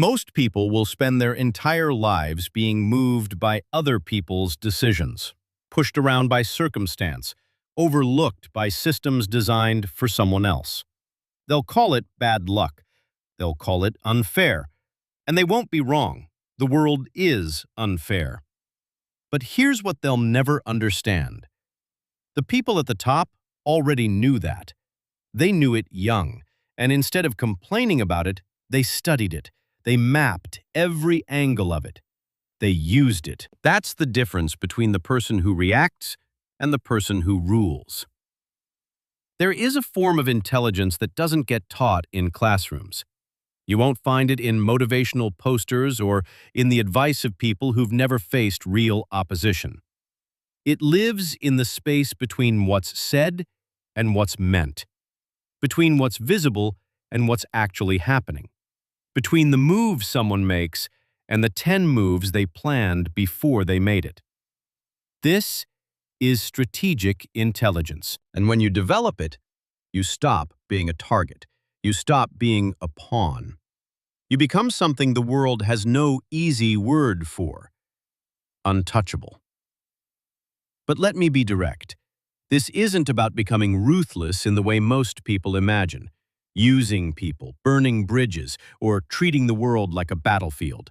Most people will spend their entire lives being moved by other people's decisions, pushed around by circumstance, overlooked by systems designed for someone else. They'll call it bad luck. They'll call it unfair. And they won't be wrong. The world is unfair. But here's what they'll never understand. The people at the top already knew that. They knew it young, and instead of complaining about it, they studied it. They mapped every angle of it. They used it. That's the difference between the person who reacts and the person who rules. There is a form of intelligence that doesn't get taught in classrooms. You won't find it in motivational posters or in the advice of people who've never faced real opposition. It lives in the space between what's said and what's meant, between what's visible and what's actually happening, between the move someone makes and the 10 moves they planned before they made it. This is strategic intelligence. And when you develop it, you stop being a target. You stop being a pawn. You become something the world has no easy word for: untouchable. But let me be direct. This isn't about becoming ruthless in the way most people imagine, using people, burning bridges, or treating the world like a battlefield.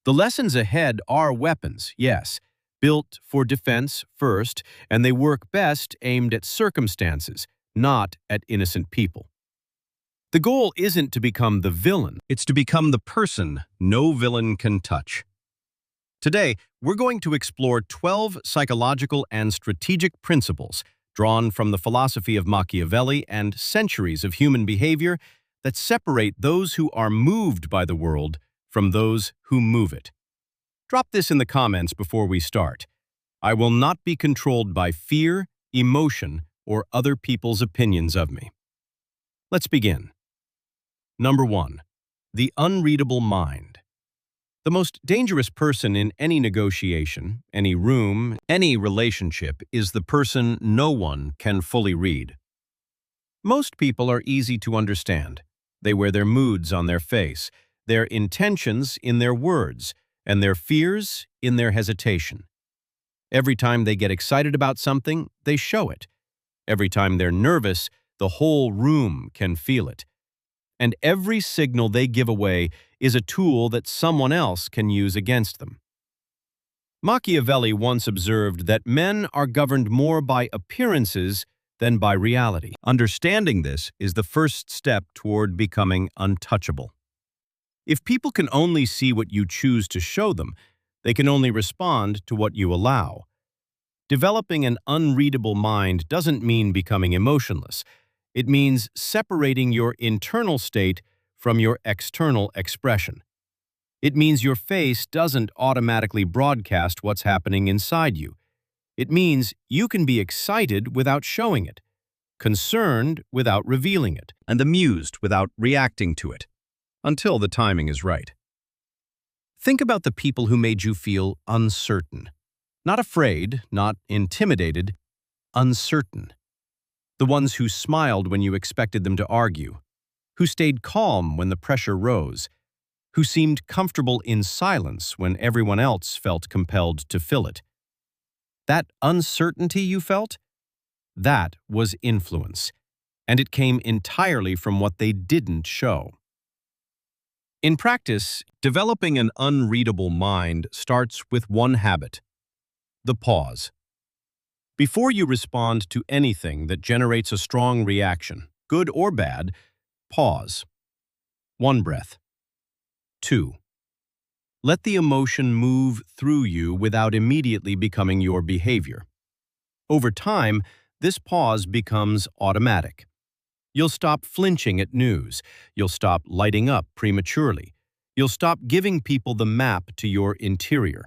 The lessons ahead are weapons, yes, built for defense first, and they work best aimed at circumstances, not at innocent people. The goal isn't to become the villain, it's to become the person no villain can touch. Today, we're going to explore 12 psychological and strategic principles drawn from the philosophy of Machiavelli and centuries of human behavior that separate those who are moved by the world from those who move it. Drop this in the comments before we start. I will not be controlled by fear, emotion, or other people's opinions of me. Let's begin. Number 1. The unreadable mind. The most dangerous person in any negotiation, any room, any relationship is the person no one can fully read. Most people are easy to understand. They wear their moods on their face, their intentions in their words, and their fears in their hesitation. Every time they get excited about something, they show it. Every time they're nervous, the whole room can feel it. And every signal they give away is a tool that someone else can use against them. Machiavelli once observed that men are governed more by appearances than by reality. Understanding this is the first step toward becoming untouchable. If people can only see what you choose to show them, they can only respond to what you allow. Developing an unreadable mind doesn't mean becoming emotionless. It means separating your internal state from your external expression. It means your face doesn't automatically broadcast what's happening inside you. It means you can be excited without showing it, concerned without revealing it, and amused without reacting to it, until the timing is right. Think about the people who made you feel uncertain. Not afraid, not intimidated, uncertain. The ones who smiled when you expected them to argue, who stayed calm when the pressure rose, who seemed comfortable in silence when everyone else felt compelled to fill it. That uncertainty you felt? That was influence, and it came entirely from what they didn't show. In practice, developing an unreadable mind starts with one habit: the pause. Before you respond to anything that generates a strong reaction, good or bad, pause. 1 breath. 2. Let the emotion move through you without immediately becoming your behavior. Over time, this pause becomes automatic. You'll stop flinching at news. You'll stop lighting up prematurely. You'll stop giving people the map to your interior.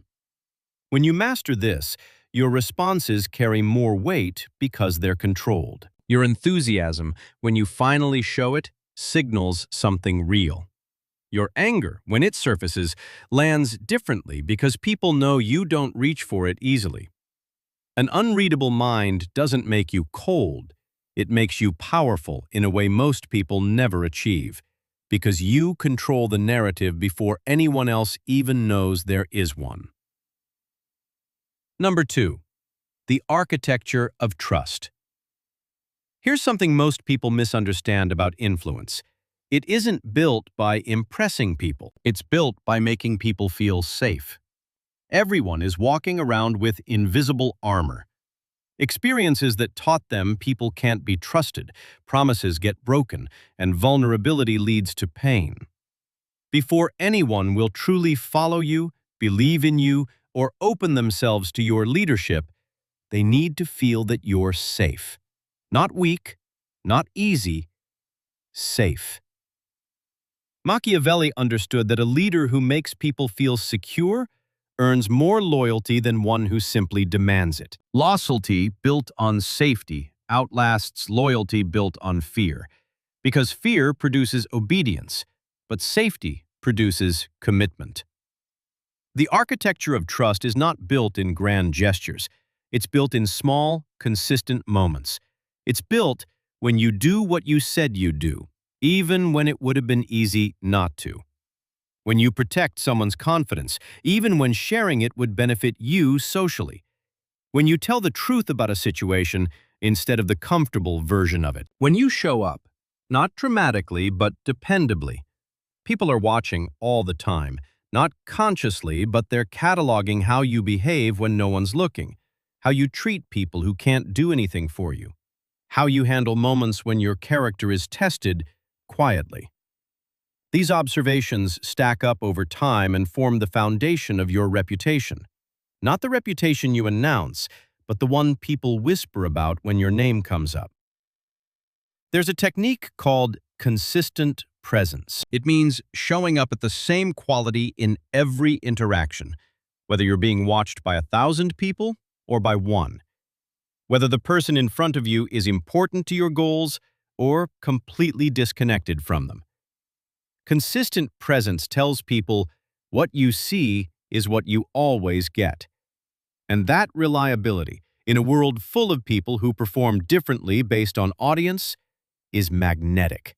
When you master this, your responses carry more weight because they're controlled. Your enthusiasm, when you finally show it, signals something real. Your anger, when it surfaces, lands differently because people know you don't reach for it easily. An unreadable mind doesn't make you cold. It makes you powerful in a way most people never achieve, because you control the narrative before anyone else even knows there is one. Number 2. The architecture of trust. Here's something most people misunderstand about influence. It isn't built by impressing people. It's built by making people feel safe. Everyone is walking around with invisible armor. Experiences that taught them people can't be trusted, promises get broken, and vulnerability leads to pain. Before anyone will truly follow you, believe in you, or open themselves to your leadership, they need to feel that you're safe. Not weak, not easy, safe. Machiavelli understood that a leader who makes people feel secure earns more loyalty than one who simply demands it. Loyalty built on safety outlasts loyalty built on fear, because fear produces obedience, but safety produces commitment. The architecture of trust is not built in grand gestures. It's built in small, consistent moments. It's built when you do what you said you'd do, even when it would have been easy not to. When you protect someone's confidence, even when sharing it would benefit you socially. When you tell the truth about a situation instead of the comfortable version of it. When you show up, not dramatically but dependably. People are watching all the time, not consciously, but they're cataloging how you behave when no one's looking, how you treat people who can't do anything for you, how you handle moments when your character is tested quietly. These observations stack up over time and form the foundation of your reputation. Not the reputation you announce, but the one people whisper about when your name comes up. There's a technique called consistent presence. It means showing up at the same quality in every interaction, whether you're being watched by 1,000 people or by one. Whether the person in front of you is important to your goals or completely disconnected from them. Consistent presence tells people what you see is what you always get. And that reliability, in a world full of people who perform differently based on audience, is magnetic.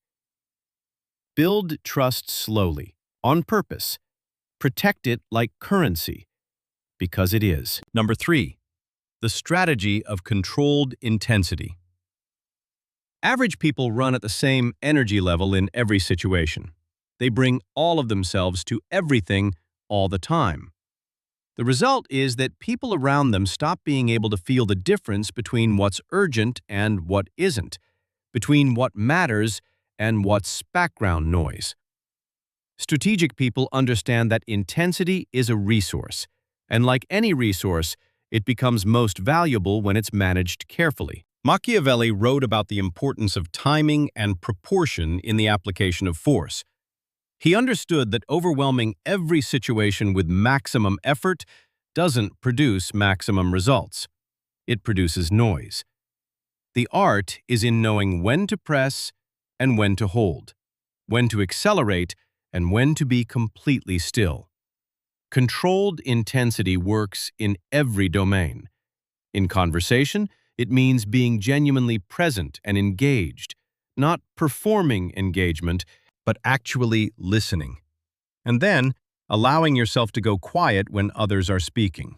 Build trust slowly, on purpose. Protect it like currency, because it is. Number 3. The strategy of controlled intensity. Average people run at the same energy level in every situation. They bring all of themselves to everything all the time. The result is that people around them stop being able to feel the difference between what's urgent and what isn't, between what matters and what's background noise. Strategic people understand that intensity is a resource, and like any resource, it becomes most valuable when it's managed carefully. Machiavelli wrote about the importance of timing and proportion in the application of force. He understood that overwhelming every situation with maximum effort doesn't produce maximum results. It produces noise. The art is in knowing when to press and when to hold, when to accelerate and when to be completely still. Controlled intensity works in every domain. In conversation, it means being genuinely present and engaged, not performing engagement, but actually listening. And then, allowing yourself to go quiet when others are speaking.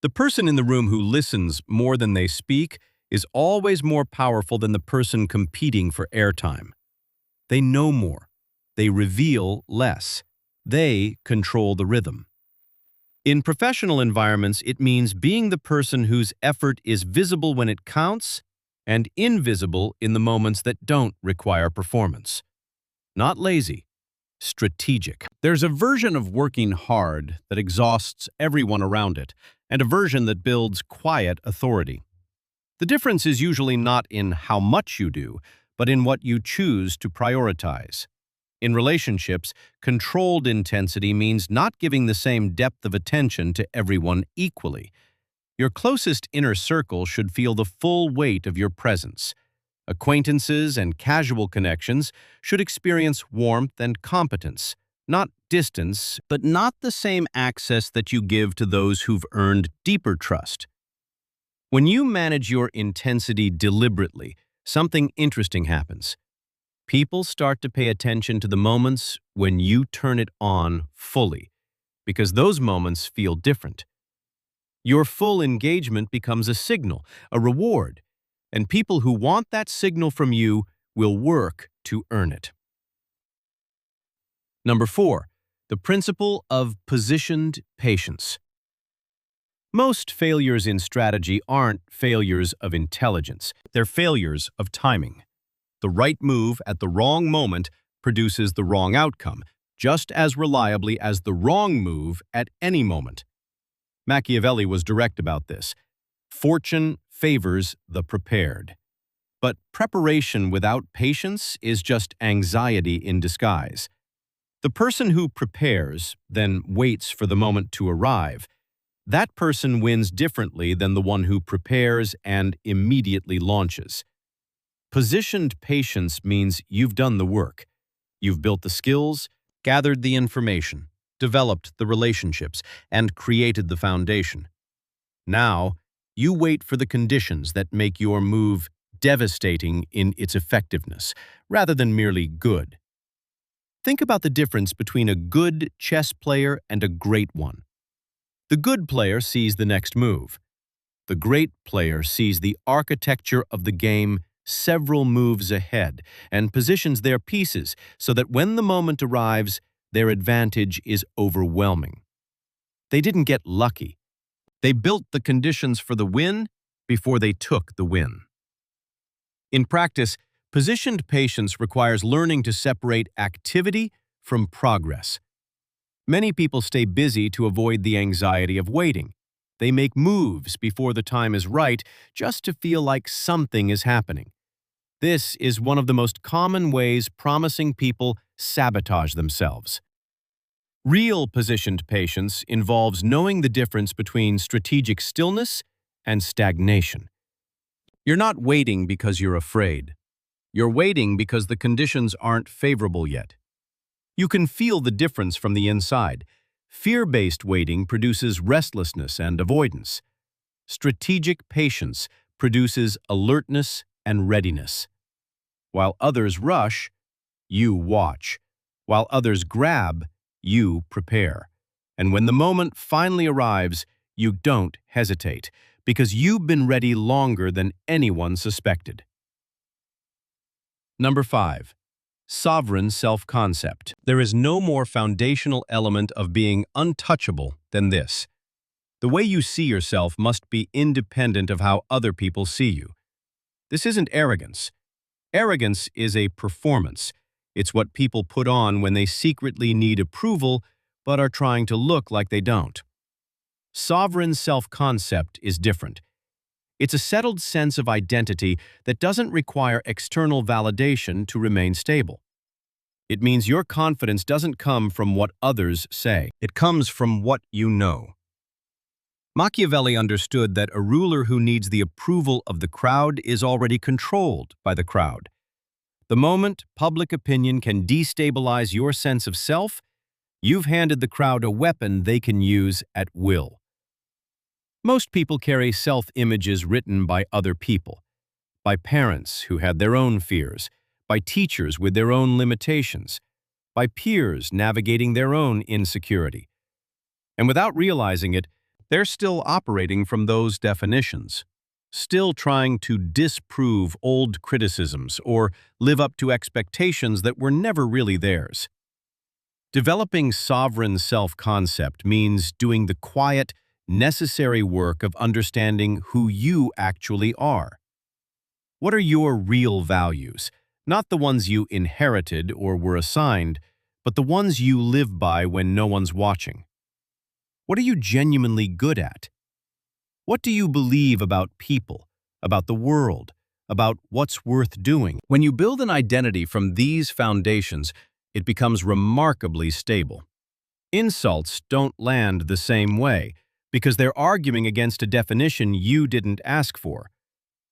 The person in the room who listens more than they speak is always more powerful than the person competing for airtime. They know more. They reveal less. They control the rhythm. In professional environments, it means being the person whose effort is visible when it counts and invisible in the moments that don't require performance. Not lazy, strategic. There's a version of working hard that exhausts everyone around it, and a version that builds quiet authority. The difference is usually not in how much you do, but in what you choose to prioritize. In relationships, controlled intensity means not giving the same depth of attention to everyone equally. Your closest inner circle should feel the full weight of your presence. Acquaintances and casual connections should experience warmth and competence, not distance, but not the same access that you give to those who've earned deeper trust. When you manage your intensity deliberately, something interesting happens. People start to pay attention to the moments when you turn it on fully, because those moments feel different. Your full engagement becomes a signal, a reward, and people who want that signal from you will work to earn it. Number 4, the principle of positioned patience. Most failures in strategy aren't failures of intelligence, they're failures of timing. The right move at the wrong moment produces the wrong outcome, just as reliably as the wrong move at any moment. Machiavelli was direct about this. Fortune favors the prepared. But preparation without patience is just anxiety in disguise. The person who prepares, then waits for the moment to arrive, that person wins differently than the one who prepares and immediately launches. Positioned patience means you've done the work. You've built the skills, gathered the information, developed the relationships, and created the foundation. Now, you wait for the conditions that make your move devastating in its effectiveness, rather than merely good. Think about the difference between a good chess player and a great one. The good player sees the next move. The great player sees the architecture of the game several moves ahead and positions their pieces so that when the moment arrives, their advantage is overwhelming. They didn't get lucky. They built the conditions for the win before they took the win. In practice, positioned patience requires learning to separate activity from progress. Many people stay busy to avoid the anxiety of waiting. They make moves before the time is right just to feel like something is happening. This is one of the most common ways promising people sabotage themselves. Real positioned patience involves knowing the difference between strategic stillness and stagnation. You're not waiting because you're afraid. You're waiting because the conditions aren't favorable yet. You can feel the difference from the inside. Fear-based waiting produces restlessness and avoidance. Strategic patience produces alertness and readiness. While others rush, you watch. While others grab, you prepare. And when the moment finally arrives, you don't hesitate, because you've been ready longer than anyone suspected. Number 5. Sovereign self-concept. There is no more foundational element of being untouchable than this. The way you see yourself must be independent of how other people see you. This isn't arrogance. Arrogance is a performance. It's what people put on when they secretly need approval but are trying to look like they don't. Sovereign self-concept is different. It's a settled sense of identity that doesn't require external validation to remain stable. It means your confidence doesn't come from what others say. It comes from what you know. Machiavelli understood that a ruler who needs the approval of the crowd is already controlled by the crowd. The moment public opinion can destabilize your sense of self, you've handed the crowd a weapon they can use at will. Most people carry self-images written by other people, by parents who had their own fears, by teachers with their own limitations, by peers navigating their own insecurity. And without realizing it, they're still operating from those definitions, still trying to disprove old criticisms or live up to expectations that were never really theirs. Developing sovereign self-concept means doing the quiet, necessary work of understanding who you actually are. What are your real values? Not the ones you inherited or were assigned, but the ones you live by when no one's watching. What are you genuinely good at? What do you believe about people, about the world, about what's worth doing? When you build an identity from these foundations, it becomes remarkably stable. Insults don't land the same way, because they're arguing against a definition you didn't ask for.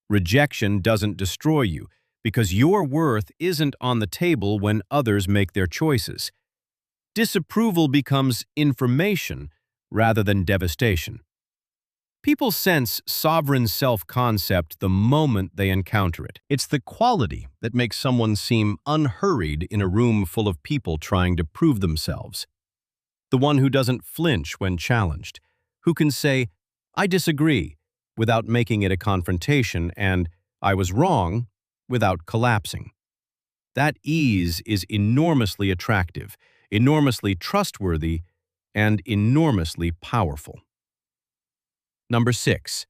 Rejection doesn't destroy you, because your worth isn't on the table when others make their choices. Disapproval becomes information rather than devastation. People sense sovereign self-concept the moment they encounter it. It's the quality that makes someone seem unhurried in a room full of people trying to prove themselves. The one who doesn't flinch when challenged, who can say, "I disagree," without making it a confrontation, and "I was wrong," without collapsing. That ease is enormously attractive, enormously trustworthy, and enormously powerful. Number 6.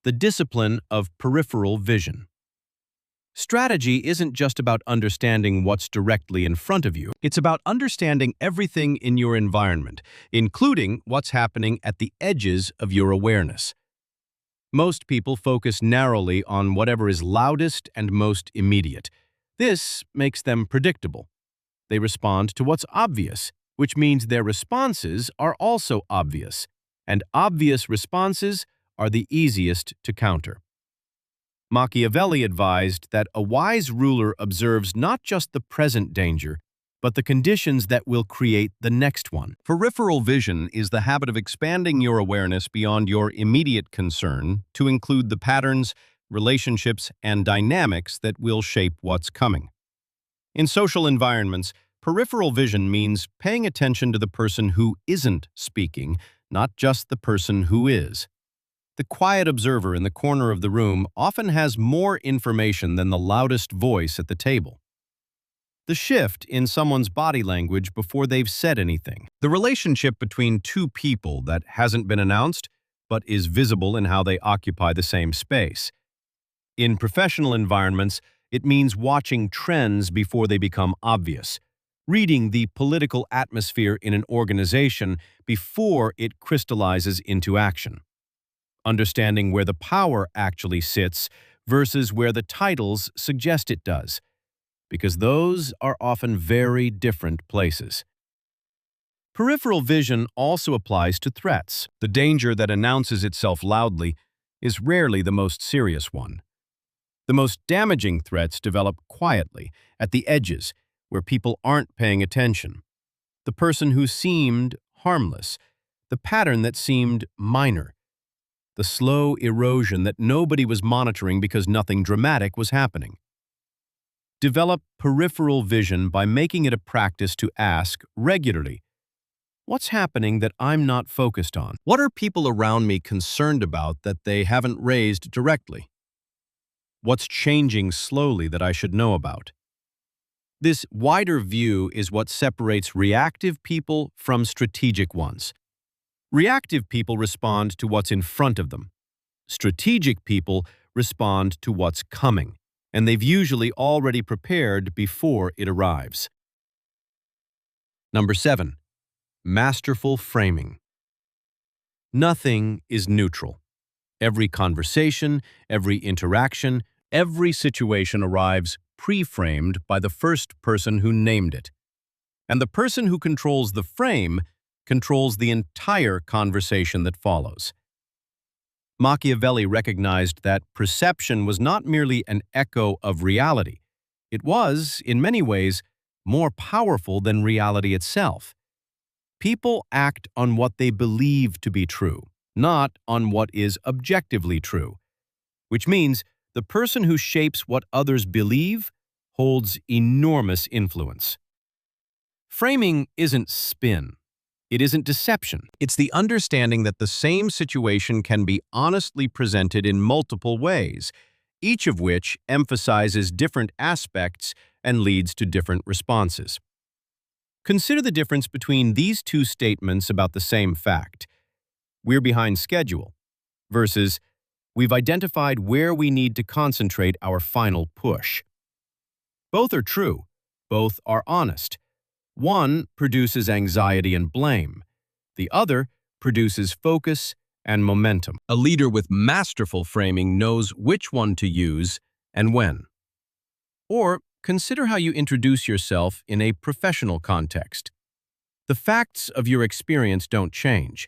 The discipline of peripheral vision. Strategy isn't just about understanding what's directly in front of you. It's about understanding everything in your environment, including what's happening at the edges of your awareness. Most people focus narrowly on whatever is loudest and most immediate. This makes them predictable. They respond to what's obvious, which means their responses are also obvious, and obvious responses are the easiest to counter. Machiavelli advised that a wise ruler observes not just the present danger, but the conditions that will create the next one. Peripheral vision is the habit of expanding your awareness beyond your immediate concern to include the patterns, relationships, and dynamics that will shape what's coming. In social environments, peripheral vision means paying attention to the person who isn't speaking, not just the person who is. The quiet observer in the corner of the room often has more information than the loudest voice at the table. The shift in someone's body language before they've said anything. The relationship between two people that hasn't been announced, but is visible in how they occupy the same space. In professional environments, it means watching trends before they become obvious, reading the political atmosphere in an organization before it crystallizes into action, understanding where the power actually sits versus where the titles suggest it does, because those are often very different places. Peripheral vision also applies to threats. The danger that announces itself loudly is rarely the most serious one. The most damaging threats develop quietly, at the edges, where people aren't paying attention. The person who seemed harmless, the pattern that seemed minor, the slow erosion that nobody was monitoring because nothing dramatic was happening. Develop peripheral vision by making it a practice to ask regularly, what's happening that I'm not focused on? What are people around me concerned about that they haven't raised directly? What's changing slowly that I should know about? This wider view is what separates reactive people from strategic ones. Reactive people respond to what's in front of them. Strategic people respond to what's coming, and they've usually already prepared before it arrives. Number 7. Masterful framing. Nothing is neutral. Every conversation, every interaction, every situation arrives pre-framed by the first person who named it. And the person who controls the frame controls the entire conversation that follows. Machiavelli recognized that perception was not merely an echo of reality. It was, in many ways, more powerful than reality itself. People act on what they believe to be true, not on what is objectively true, which means the person who shapes what others believe holds enormous influence. Framing isn't spin. It isn't deception. It's the understanding that the same situation can be honestly presented in multiple ways, each of which emphasizes different aspects and leads to different responses. Consider the difference between these two statements about the same fact. We're behind schedule versus we've identified where we need to concentrate our final push. Both are true. Both are honest. One produces anxiety and blame. The other produces focus and momentum. A leader with masterful framing knows which one to use and when. Or consider how you introduce yourself in a professional context. The facts of your experience don't change,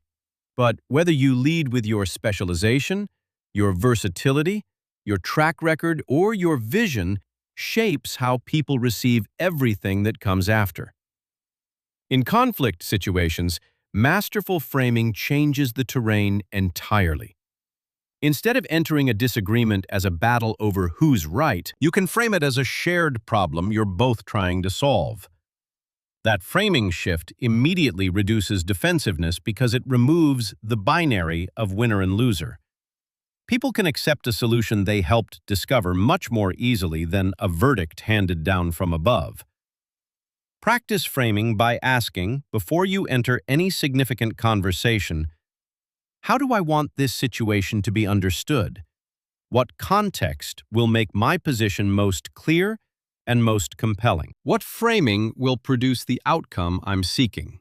but whether you lead with your specialization, your versatility, your track record, or your vision shapes how people receive everything that comes after. In conflict situations, masterful framing changes the terrain entirely. Instead of entering a disagreement as a battle over who's right, you can frame it as a shared problem you're both trying to solve. That framing shift immediately reduces defensiveness because it removes the binary of winner and loser. People can accept a solution they helped discover much more easily than a verdict handed down from above. Practice framing by asking, before you enter any significant conversation, how do I want this situation to be understood? What context will make my position most clear and most compelling? What framing will produce the outcome I'm seeking?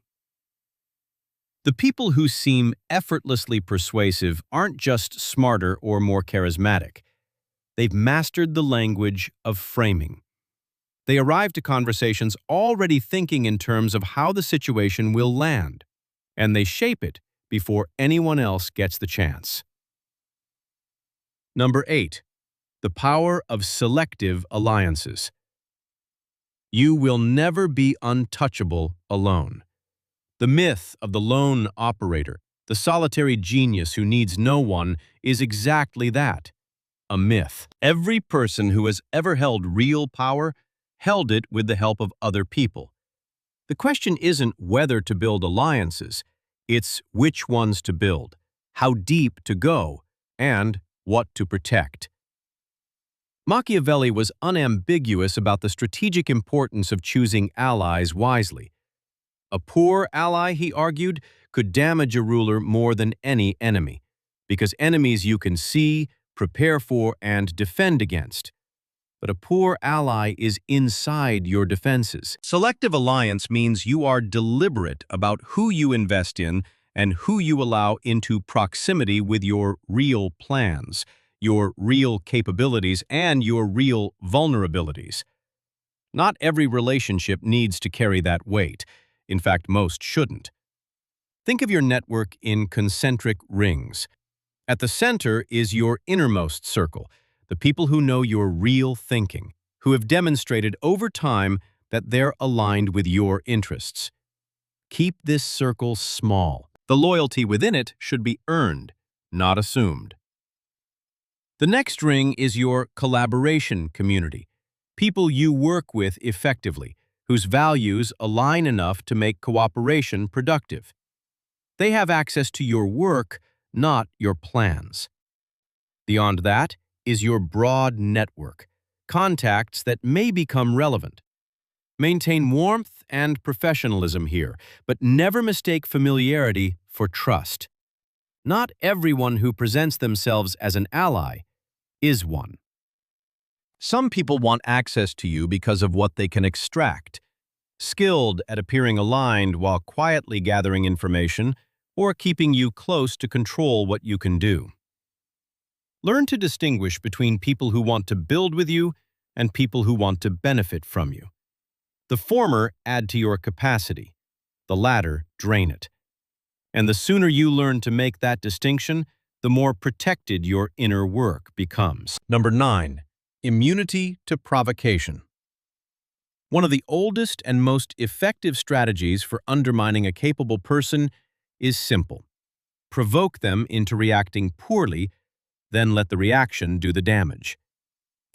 The people who seem effortlessly persuasive aren't just smarter or more charismatic. They've mastered the language of framing. They arrive to conversations already thinking in terms of how the situation will land, and they shape it before anyone else gets the chance. Number 8. The power of selective alliances. You will never be untouchable alone. The myth of the lone operator, the solitary genius who needs no one, is exactly that, a myth. Every person who has ever held real power held it with the help of other people. The question isn't whether to build alliances, it's which ones to build, how deep to go, and what to protect. Machiavelli was unambiguous about the strategic importance of choosing allies wisely. A poor ally, he argued, could damage a ruler more than any enemy, because enemies you can see, prepare for, and defend against. But a poor ally is inside your defenses. Selective alliance means you are deliberate about who you invest in and who you allow into proximity with your real plans, your real capabilities, and your real vulnerabilities. Not every relationship needs to carry that weight. In fact, most shouldn't. Think of your network in concentric rings. At the center is your innermost circle, the people who know your real thinking, who have demonstrated over time that they're aligned with your interests. Keep this circle small. The loyalty within it should be earned, not assumed. The next ring is your collaboration community, people you work with effectively, whose values align enough to make cooperation productive. They have access to your work, not your plans. Beyond that is your broad network, contacts that may become relevant. Maintain warmth and professionalism here, but never mistake familiarity for trust. Not everyone who presents themselves as an ally is one. Some people want access to you because of what they can extract, skilled at appearing aligned while quietly gathering information or keeping you close to control what you can do. Learn to distinguish between people who want to build with you and people who want to benefit from you. The former add to your capacity, the latter drain it. And the sooner you learn to make that distinction, the more protected your inner work becomes. Number 9. Immunity to provocation. One of the oldest and most effective strategies for undermining a capable person is simple. Provoke them into reacting poorly, then let the reaction do the damage.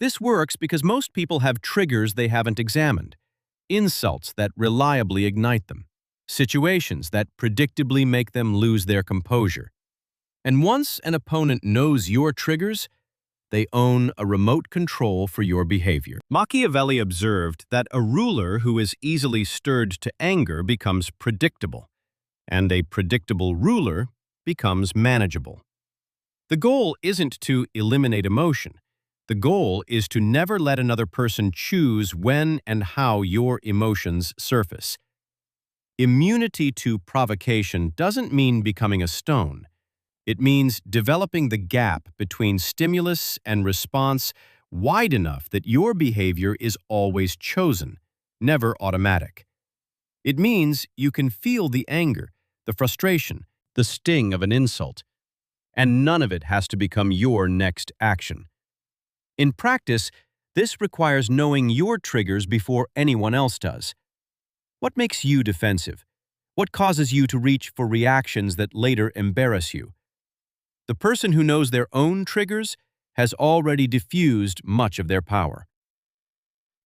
This works because most people have triggers they haven't examined, insults that reliably ignite them, situations that predictably make them lose their composure. And once an opponent knows your triggers, they own a remote control for your behavior. Machiavelli observed that a ruler who is easily stirred to anger becomes predictable, and a predictable ruler becomes manageable. The goal isn't to eliminate emotion. The goal is to never let another person choose when and how your emotions surface. Immunity to provocation doesn't mean becoming a stone. It means developing the gap between stimulus and response wide enough that your behavior is always chosen, never automatic. It means you can feel the anger, the frustration, the sting of an insult, and none of it has to become your next action. In practice, this requires knowing your triggers before anyone else does. What makes you defensive? What causes you to reach for reactions that later embarrass you? The person who knows their own triggers has already diffused much of their power.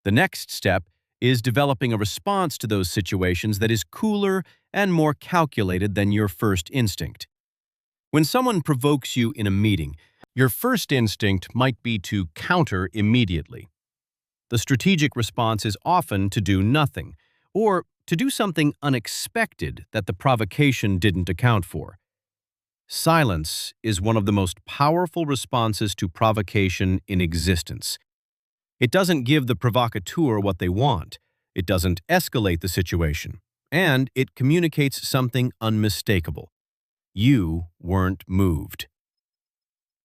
The next step is developing a response to those situations that is cooler and more calculated than your first instinct. When someone provokes you in a meeting, your first instinct might be to counter immediately. The strategic response is often to do nothing, or to do something unexpected that the provocation didn't account for. Silence is one of the most powerful responses to provocation in existence. It doesn't give the provocateur what they want, it doesn't escalate the situation, and it communicates something unmistakable. You weren't moved.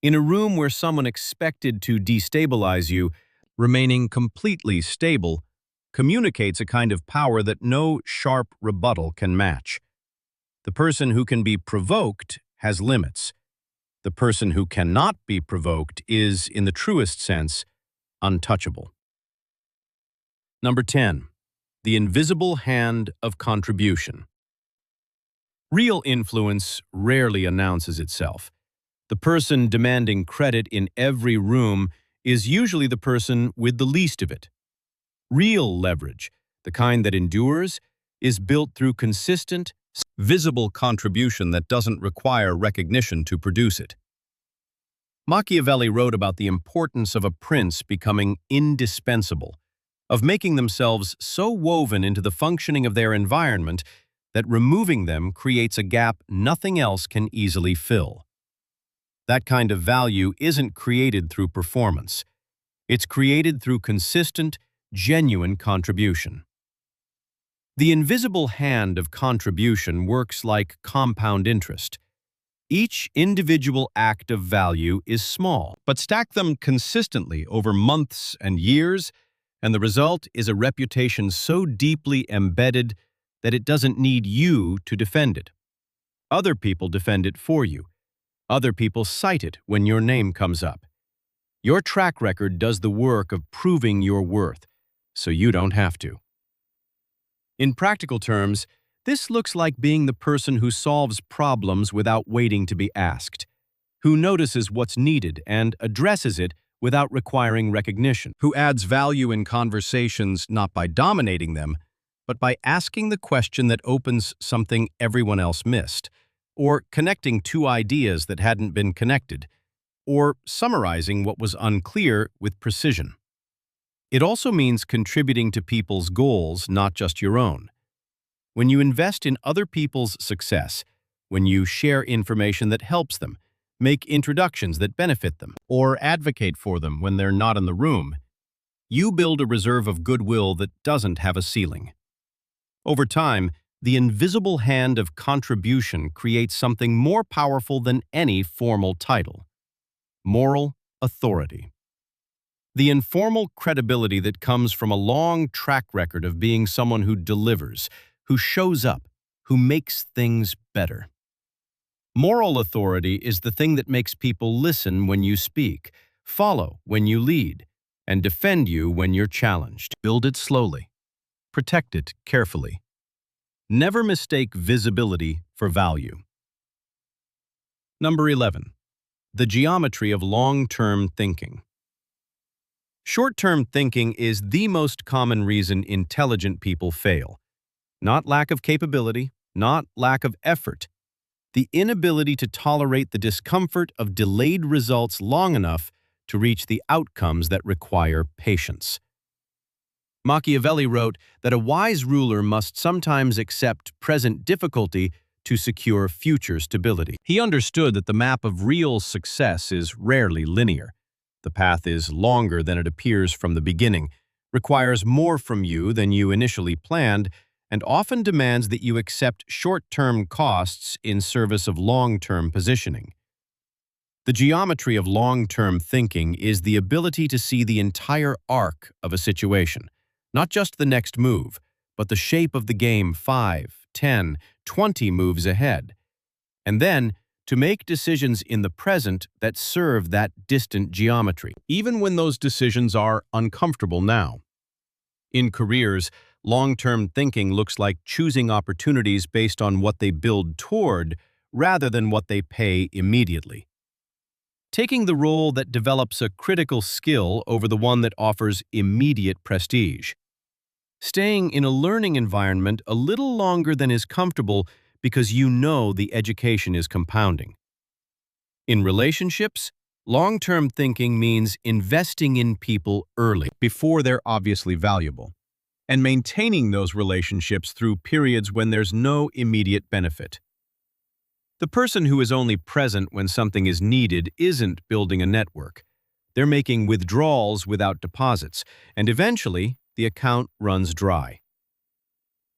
In a room where someone expected to destabilize you, remaining completely stable communicates a kind of power that no sharp rebuttal can match. The person who can be provoked has limits. The person who cannot be provoked is, in the truest sense, untouchable. Number 10. The invisible hand of contribution. Real influence rarely announces itself. The person demanding credit in every room is usually the person with the least of it. Real leverage, the kind that endures, is built through consistent, visible contribution that doesn't require recognition to produce it. Machiavelli wrote about the importance of a prince becoming indispensable, of making themselves so woven into the functioning of their environment that removing them creates a gap nothing else can easily fill. That kind of value isn't created through performance. It's created through consistent, genuine contribution. The invisible hand of contribution works like compound interest. Each individual act of value is small, but stack them consistently over months and years, and the result is a reputation so deeply embedded that it doesn't need you to defend it. Other people defend it for you. Other people cite it when your name comes up. Your track record does the work of proving your worth, so you don't have to. In practical terms, this looks like being the person who solves problems without waiting to be asked, who notices what's needed and addresses it without requiring recognition, who adds value in conversations not by dominating them, but by asking the question that opens something everyone else missed, or connecting two ideas that hadn't been connected, or summarizing what was unclear with precision. It also means contributing to people's goals, not just your own. When you invest in other people's success, when you share information that helps them, make introductions that benefit them, or advocate for them when they're not in the room, you build a reserve of goodwill that doesn't have a ceiling. Over time, the invisible hand of contribution creates something more powerful than any formal title: moral authority. The informal credibility that comes from a long track record of being someone who delivers, who shows up, who makes things better. Moral authority is the thing that makes people listen when you speak, follow when you lead, and defend you when you're challenged. Build it slowly. Protect it carefully. Never mistake visibility for value. Number 11. The geometry of long-term thinking. Short-term thinking is the most common reason intelligent people fail. Not lack of capability, not lack of effort. The inability to tolerate the discomfort of delayed results long enough to reach the outcomes that require patience. Machiavelli wrote that a wise ruler must sometimes accept present difficulty to secure future stability. He understood that the map of real success is rarely linear. The path is longer than it appears from the beginning, requires more from you than you initially planned, and often demands that you accept short-term costs in service of long-term positioning. The geometry of long-term thinking is the ability to see the entire arc of a situation, not just the next move, but the shape of the game 5, 10, 20 moves ahead, and then to make decisions in the present that serve that distant geometry, even when those decisions are uncomfortable now. In careers, long-term thinking looks like choosing opportunities based on what they build toward rather than what they pay immediately. taking the role that develops a critical skill over the one that offers immediate prestige. Staying in a learning environment a little longer than is comfortable because you know the education is compounding. In relationships, long-term thinking means investing in people early, before they're obviously valuable, and maintaining those relationships through periods when there's no immediate benefit. The person who is only present when something is needed isn't building a network. They're making withdrawals without deposits, and eventually, the account runs dry.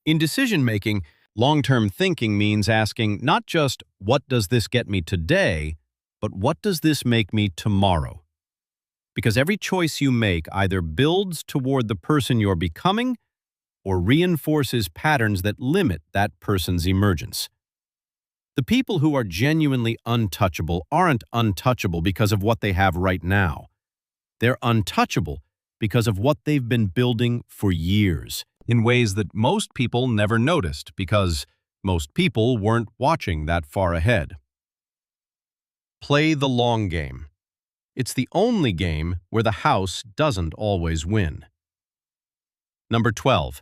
In decision-making, long-term thinking means asking not just, what does this get me today, but what does this make me tomorrow? Because every choice you make either builds toward the person you're becoming or reinforces patterns that limit that person's emergence. The people who are genuinely untouchable aren't untouchable because of what they have right now. They're untouchable because of what they've been building for years, in ways that most people never noticed because most people weren't watching that far ahead. Play the long game. It's the only game where the house doesn't always win. Number 12.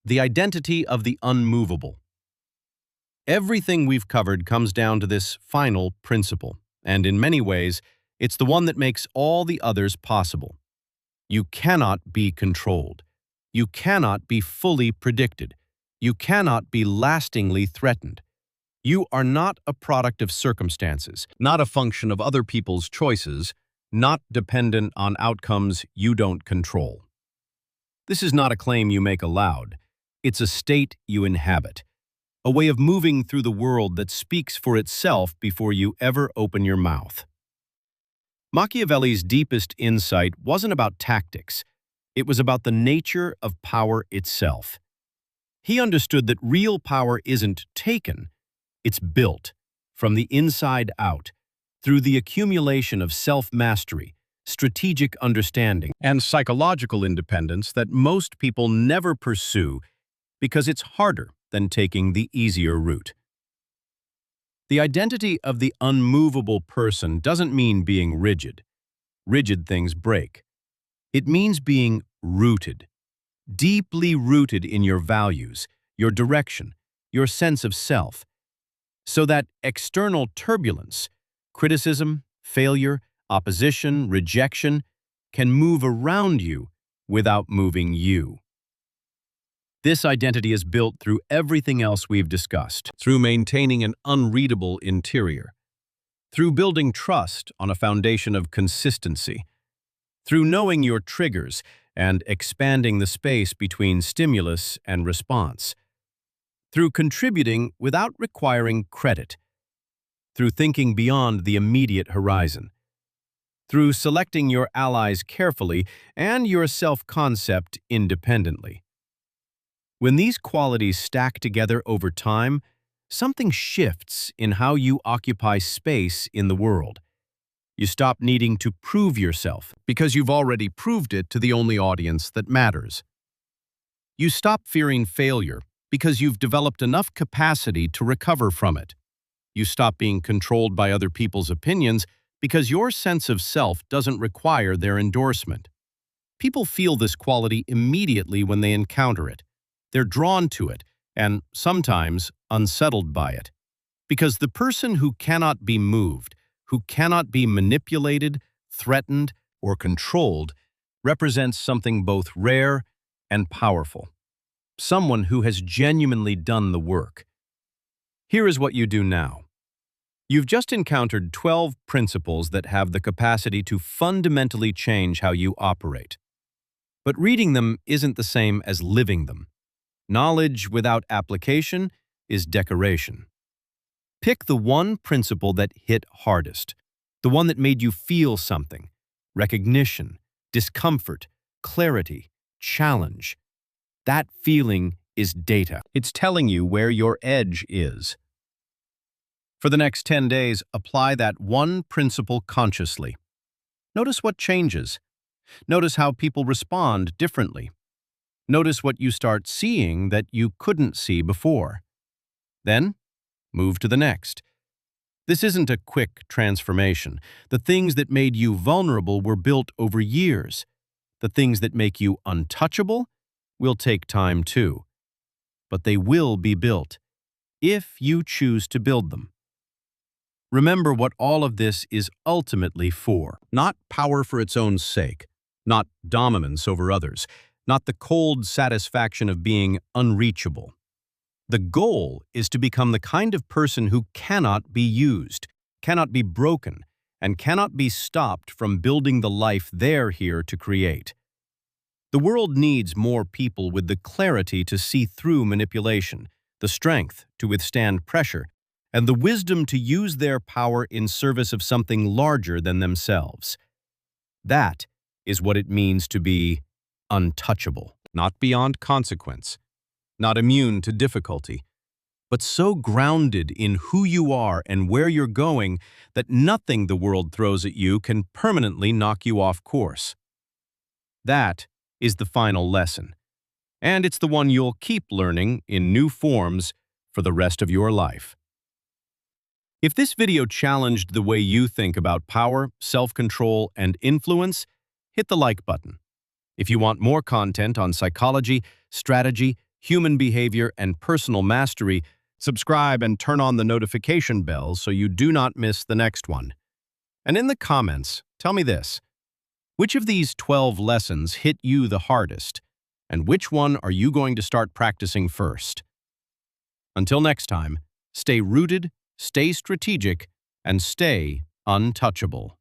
The identity of the unmovable. Everything we've covered comes down to this final principle, and in many ways, it's the one that makes all the others possible. You cannot be controlled. You cannot be fully predicted. You cannot be lastingly threatened. You are not a product of circumstances, not a function of other people's choices, not dependent on outcomes you don't control. This is not a claim you make aloud. It's a state you inhabit, a way of moving through the world that speaks for itself before you ever open your mouth. Machiavelli's deepest insight wasn't about tactics. It was about the nature of power itself. He understood that real power isn't taken, it's built, from the inside out, through the accumulation of self-mastery, strategic understanding, and psychological independence that most people never pursue because it's harder than taking the easier route. The identity of the unmovable person doesn't mean being rigid. Rigid things break. It means being rooted, deeply rooted in your values, your direction, your sense of self, so that external turbulence, criticism, failure, opposition, rejection, can move around you without moving you. This identity is built through everything else we've discussed, through maintaining an unreadable interior, through building trust on a foundation of consistency, through knowing your triggers and expanding the space between stimulus and response, through contributing without requiring credit, through thinking beyond the immediate horizon, through selecting your allies carefully and your self-concept independently. When these qualities stack together over time, something shifts in how you occupy space in the world. You stop needing to prove yourself because you've already proved it to the only audience that matters. You stop fearing failure because you've developed enough capacity to recover from it. You stop being controlled by other people's opinions because your sense of self doesn't require their endorsement. People feel this quality immediately when they encounter it. They're drawn to it and sometimes unsettled by it. Because the person who cannot be moved, who cannot be manipulated, threatened, or controlled represents something both rare and powerful. Someone who has genuinely done the work. Here is what you do now. You've just encountered 12 principles that have the capacity to fundamentally change how you operate. But reading them isn't the same as living them. Knowledge without application is decoration. Pick the one principle that hit hardest, the one that made you feel something: recognition, discomfort, clarity, challenge. That feeling is data. It's telling you where your edge is. For the next 10 days, apply that one principle consciously. Notice what changes. Notice how people respond differently. Notice what you start seeing that you couldn't see before. Then, move to the next. This isn't a quick transformation. The things that made you vulnerable were built over years. The things that make you untouchable will take time too. But they will be built, if you choose to build them. Remember what all of this is ultimately for. Not power for its own sake, not dominance over others, not the cold satisfaction of being unreachable. The goal is to become the kind of person who cannot be used, cannot be broken, and cannot be stopped from building the life they're here to create. The world needs more people with the clarity to see through manipulation, the strength to withstand pressure, and the wisdom to use their power in service of something larger than themselves. That is what it means to be untouchable, not beyond consequence, not immune to difficulty, but so grounded in who you are and where you're going that nothing the world throws at you can permanently knock you off course. That is the final lesson, and it's the one you'll keep learning in new forms for the rest of your life. If this video challenged the way you think about power, self-control, and influence, hit the like button. If you want more content on psychology, strategy, human behavior, and personal mastery, subscribe and turn on the notification bell so you do not miss the next one. And in the comments, tell me this: which of these 12 lessons hit you the hardest, and which one are you going to start practicing first? Until next time, stay rooted, stay strategic, and stay untouchable.